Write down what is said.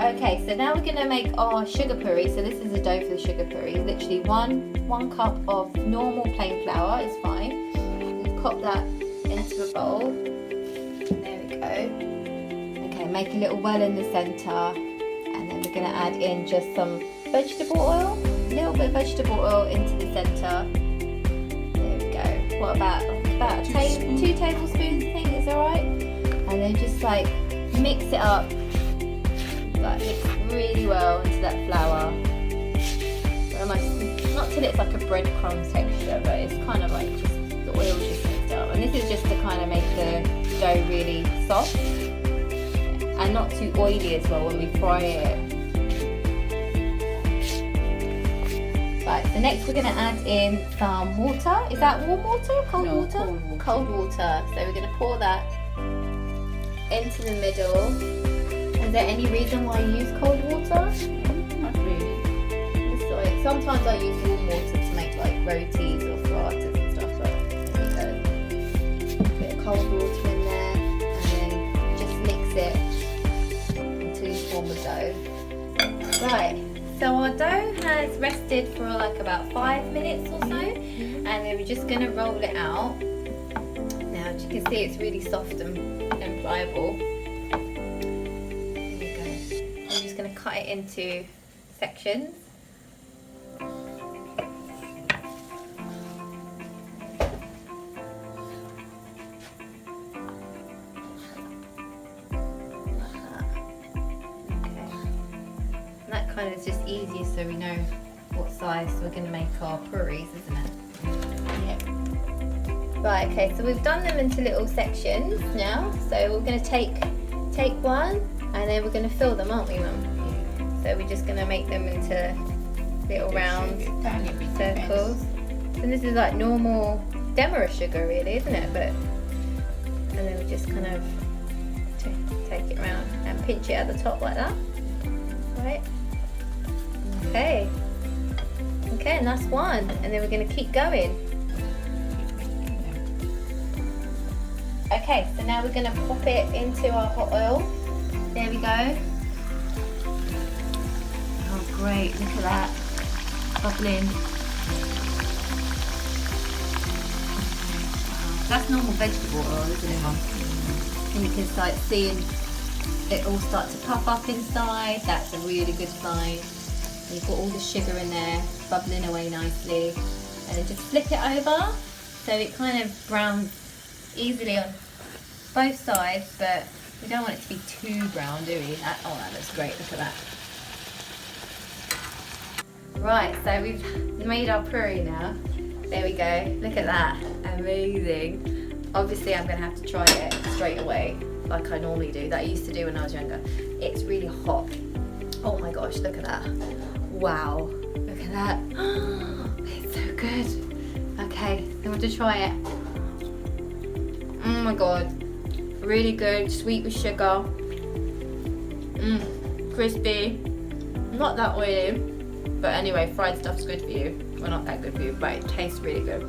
Okay, so now we're going to make our sugar puri. So this is the dough for the sugar puri. Literally one cup of normal plain flour is fine. You pop that into a bowl. There we go. Okay, make a little well in the centre, and then we're going to add in just some vegetable oil. A little bit of vegetable oil into the centre. There we go. What about 2 tablespoons? I think is alright. And then just like mix it up. Like mix really well into that flour. Almost not till it's like a breadcrumb texture, but it's kind of like just the oil just mixed up. And this is just to kind of make the dough really soft and not too oily as well when we fry it. Right, so next we're going to add in some water. Is that warm water or cold water? Cold water. Cold water. So we're going to pour that into the middle. Is there any reason why you use cold water? Not really. Like, sometimes I use warm water to make like rotis or fratas and stuff, but there we go. A bit of cold water in there, and then just mix it until you form the dough. Right, so our dough has rested for like about 5 minutes or so, and then we're just going to roll it out. Now, as you can see, it's really soft and pliable. Going to cut it into sections. And that kind of is just easier so we know what size we're going to make our puris, isn't it? Yep. Right, okay, so we've done them into little sections now. So we're going to take one, and then we're going to fill them, aren't we, Mum? So we're just going to make them into little round circles. And this is like normal demera sugar really, isn't it? But and then we just kind of take it around and pinch it at the top like that. Right? Okay. Okay, and that's one. And then we're going to keep going. Okay, so now we're going to pop it into our hot oil. There we go. Oh great, look at that. Bubbling. Wow. That's normal vegetable oil, isn't it, Mum? And you can start seeing it all start to puff up inside. That's a really good sign. And you've got all the sugar in there, bubbling away nicely. And then just flip it over so it kind of browns easily on both sides, but we don't want it to be too brown, do we? Oh, that looks great, look at that. Right, so we've made our puri now. There we go, look at that, amazing. Obviously I'm gonna have to try it straight away, like I normally do, that I used to do when I was younger. It's really hot. Oh my gosh, look at that. Wow, look at that. It's so good. Okay, I'm going to try it. Oh my god. Really good, sweet with sugar. Crispy. Not that oily. But anyway, fried stuff's good for you. Well, not that good for you, but it tastes really good.